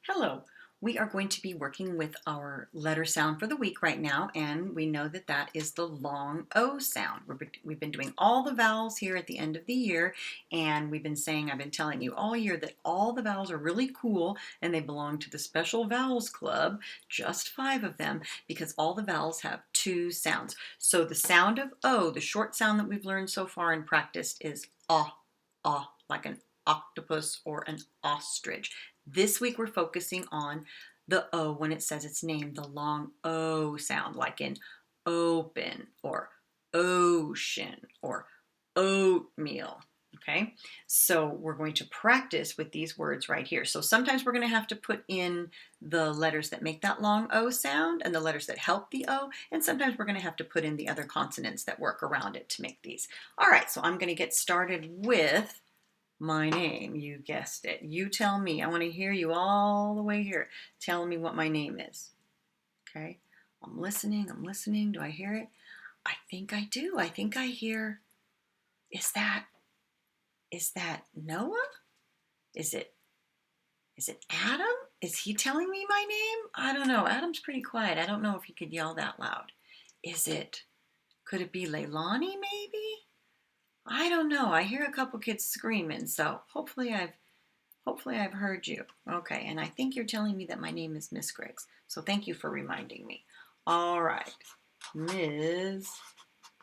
Hello. We are going to be working with our letter sound for the week right now, and we know that that is the long O sound. We've been doing all the vowels here at the end of the year, and I've been telling you all year that all the vowels are really cool, and they belong to the Special Vowels Club, just 5 of them, because all the vowels have 2 sounds. So the sound of O, the short sound that we've learned so far and practiced is ah, like an octopus or an ostrich. This week we're focusing on the O when it says its name, the long O sound, like in open or ocean or oatmeal. Okay, so we're going to practice with these words right here. So sometimes we're going to have to put in the letters that make that long O sound and the letters that help the O, and sometimes we're going to have to put in the other consonants that work around it to make these. All right, so I'm going to get started with my name. You guessed it. You tell me. I want to hear you all the way here telling me what my name is. Okay? I'm listening. I'm listening. Do I hear it? I think I do. I think I hear. Is that Noah? Is it Adam? Is he telling me my name? I don't know. Adam's pretty quiet. I don't know if he could yell that loud. Could it be Leilani maybe? I don't know. I hear a couple kids screaming, so hopefully I've heard you. Okay, and I think you're telling me that my name is Miss Griggs. So thank you for reminding me. All right, Ms.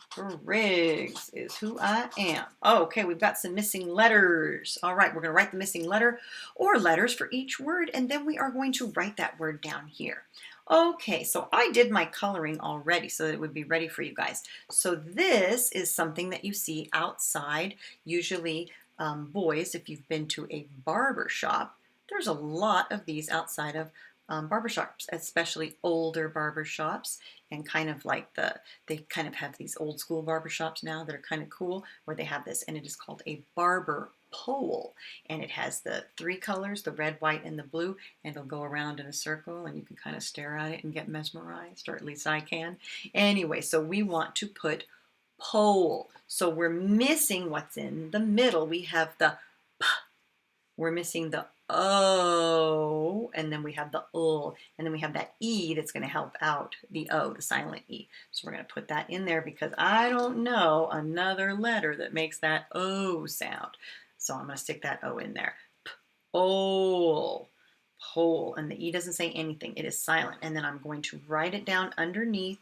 Griggs is who I am. Okay, we've got some missing letters. All right, we're going to write the missing letter or letters for each word, and then we are going to write that word down here. Okay, so I did my coloring already so that it would be ready for you guys. So this is something that you see outside, usually boys, if you've been to a barber shop, there's a lot of these outside of barber shops, especially older barber shops, and they kind of have these old school barber shops now that are kind of cool, where they have this, and it is called a barber pole, and it has the 3 colors, the red, white, and the blue, and it'll go around in a circle, and you can kind of stare at it and get mesmerized, or at least I can. Anyway, so we want to put pole. So we're missing what's in the middle. We have the p, we're missing the O, and then we have the ul, and then we have that E that's going to help out the O, the silent E. So we're going to put that in there because I don't know another letter that makes that O sound. So I'm going to stick that O in there. Pole, pole, and the E doesn't say anything. It is silent. And then I'm going to write it down underneath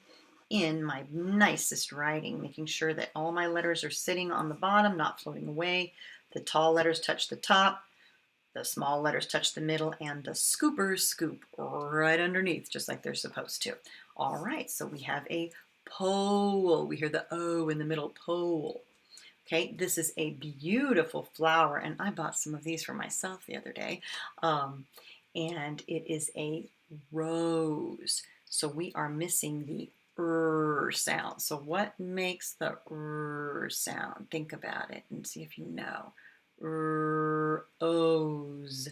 in my nicest writing, making sure that all my letters are sitting on the bottom, not floating away. The tall letters touch the top, the small letters touch the middle, and the scoopers scoop right underneath, just like they're supposed to. All right, so we have a pole. We hear the O in the middle, pole. Okay, this is a beautiful flower, and I bought some of these for myself the other day. And it is a rose. So we are missing the sound. So what makes the sound? Think about it and see if you know. O's,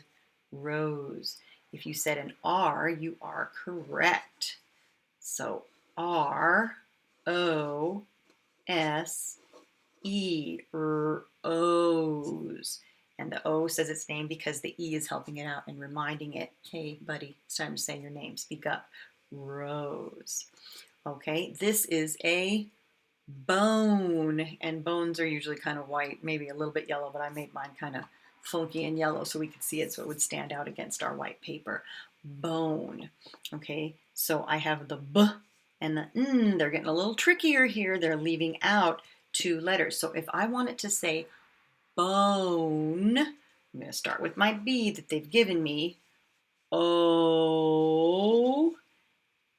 rose. If you said an R, you are correct. So R, O, S, E, O's. And the O says its name because the E is helping it out and reminding it, hey, buddy, it's time to say your name. Speak up. Rose. Okay, this is a bone, and bones are usually kind of white, maybe a little bit yellow, but I made mine kind of funky and yellow so we could see it so it would stand out against our white paper. Bone. Okay, so I have the B and the N. They're getting a little trickier here. They're leaving out 2 letters. So if I want it to say bone, I'm going to start with my B that they've given me. O,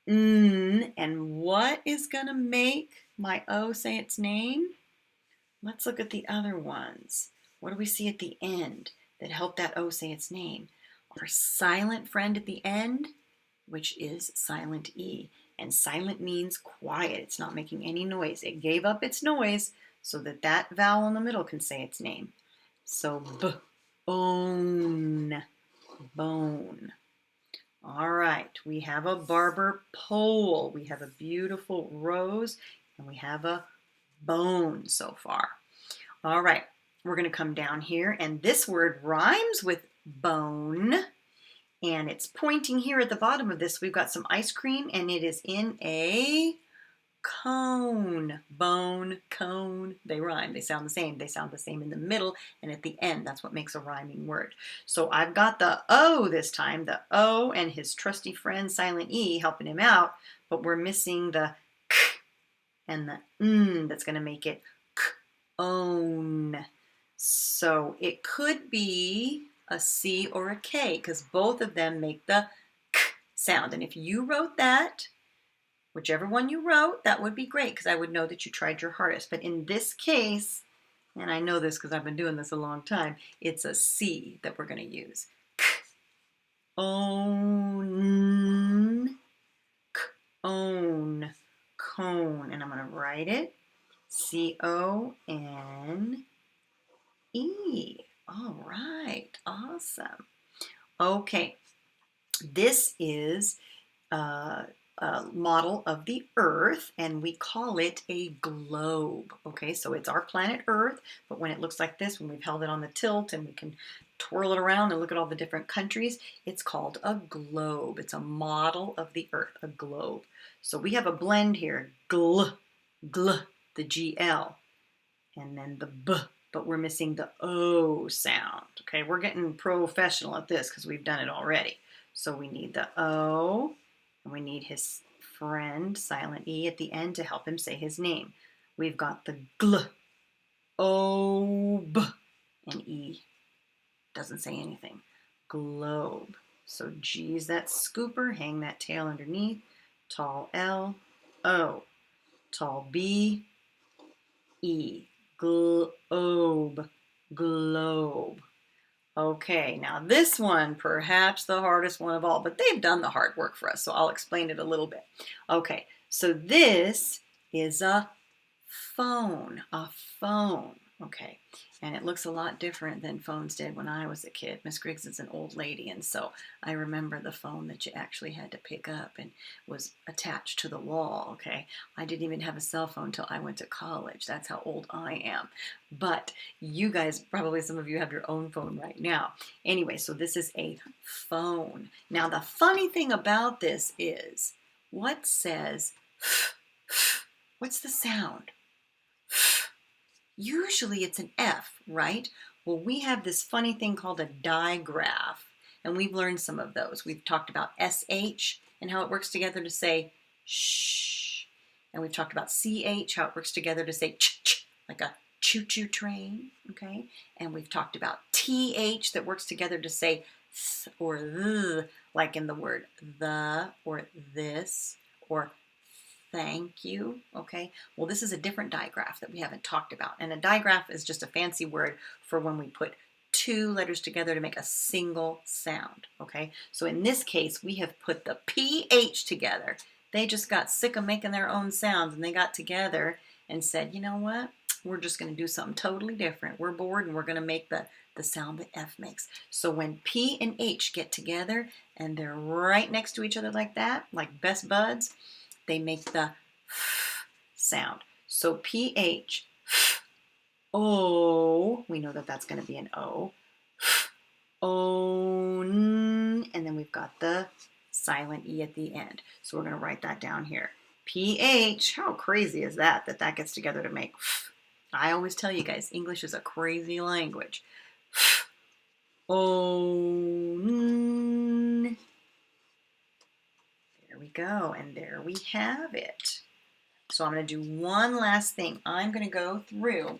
N, and what is going to make my O say its name? Let's look at the other ones. What do we see at the end that help that O say its name? Our silent friend at the end, which is silent E. And silent means quiet. It's not making any noise. It gave up its noise so that that vowel in the middle can say its name. So B, bone, bone. All right, we have a barber pole, we have a beautiful rose, and we have a bone so far. All right, we're going to come down here, and this word rhymes with bone, And it's pointing here at the bottom of this. We've got some ice cream, and it is in a cone. Bone, cone. They rhyme. They sound the same. They sound the same in the middle and at the end. That's what makes a rhyming word. So I've got the O this time. The O and his trusty friend silent E helping him out, but we're missing the K and the N that's going to make it K-own. So it could be a C or a K because both of them make the K sound. And if you wrote that, whichever one you wrote, that would be great because I would know that you tried your hardest. But in this case, and I know this because I've been doing this a long time, it's a C that we're going to use. K-own, K-own, cone. And I'm going to write it C-O-N-E. All right, awesome. Okay, this is a model of the Earth, and we call it a globe. Okay, so it's our planet Earth, but when it looks like this, when we've held it on the tilt and we can twirl it around and look at all the different countries, it's called a globe. It's a model of the Earth, a globe. So we have a blend here, gl, gl, the GL, and then the B, but we're missing the O sound. Okay, we're getting professional at this because we've done it already. So we need the O, and we need his friend, silent E, at the end to help him say his name. We've got the gl, O, B, and E doesn't say anything. Globe. So G's that scooper, hang that tail underneath. Tall L, O. Tall B, E. Globe, globe. Okay, now this one, perhaps the hardest one of all, but they've done the hard work for us, so I'll explain it a little bit. Okay, so this is a phone, okay, and it looks a lot different than phones did when I was a kid. Miss Griggs is an old lady, and so I remember the phone that you actually had to pick up and was attached to the wall, okay? I didn't even have a cell phone until I went to college. That's how old I am. But you guys, probably some of you have your own phone right now. Anyway, so this is a phone. Now, the funny thing about this is, what says, what's the sound? Usually it's an F, right? Well, we have this funny thing called a digraph, and we've learned some of those. We've talked about SH and how it works together to say shh. And we've talked about CH, how it works together to say ch, like a choo-choo train, okay? And we've talked about TH that works together to say th or th, like in the word the or this or thank you, okay? Well, this is a different digraph that we haven't talked about. And a digraph is just a fancy word for when we put two letters together to make a single sound, okay? So in this case, we have put the PH together. They just got sick of making their own sounds, and they got together and said, you know what? We're just going to do something totally different. We're bored, and we're going to make the sound that F makes. So when P and H get together, and they're right next to each other like that, like best buds, they make the sound. So PH, O, we know that that's going to be an O. Own, and then we've got the silent E at the end. So we're going to write that down here. PH, how crazy is that, that gets together to make I always tell you guys, English is a crazy language. Own. There we go, and there we have it. So I'm going to do one last thing. I'm going to go through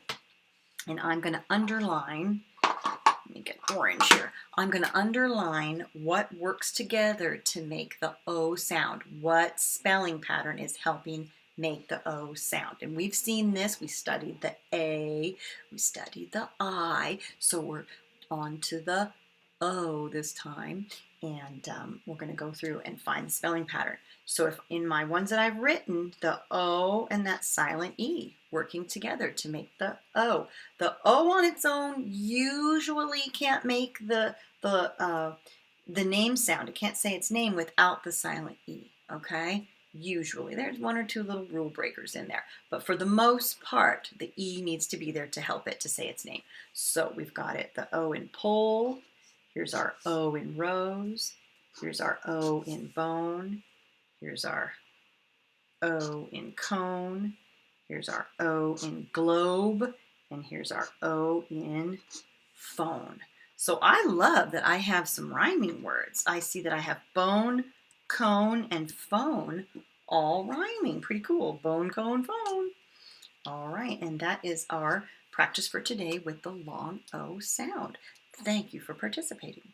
and I'm going to underline, let me get orange here. I'm going to underline what works together to make the O sound. What spelling pattern is helping make the O sound? And we've seen this. We studied the A, we studied the I, so we're on to the O this time. And we're going to go through and find the spelling pattern. So if in my ones that I've written, the O and that silent E working together to make the O. The O on its own usually can't make the name sound. It can't say its name without the silent E, okay? Usually. There's one or two little rule breakers in there. But for the most part, the E needs to be there to help it to say its name. So we've got it, the O in pole. Here's our O in rose. Here's our O in bone. Here's our O in cone. Here's our O in globe. And here's our O in phone. So I love that I have some rhyming words. I see that I have bone, cone, and phone all rhyming. Pretty cool. Bone, cone, phone. All right, and that is our practice for today with the long O sound. Thank you for participating.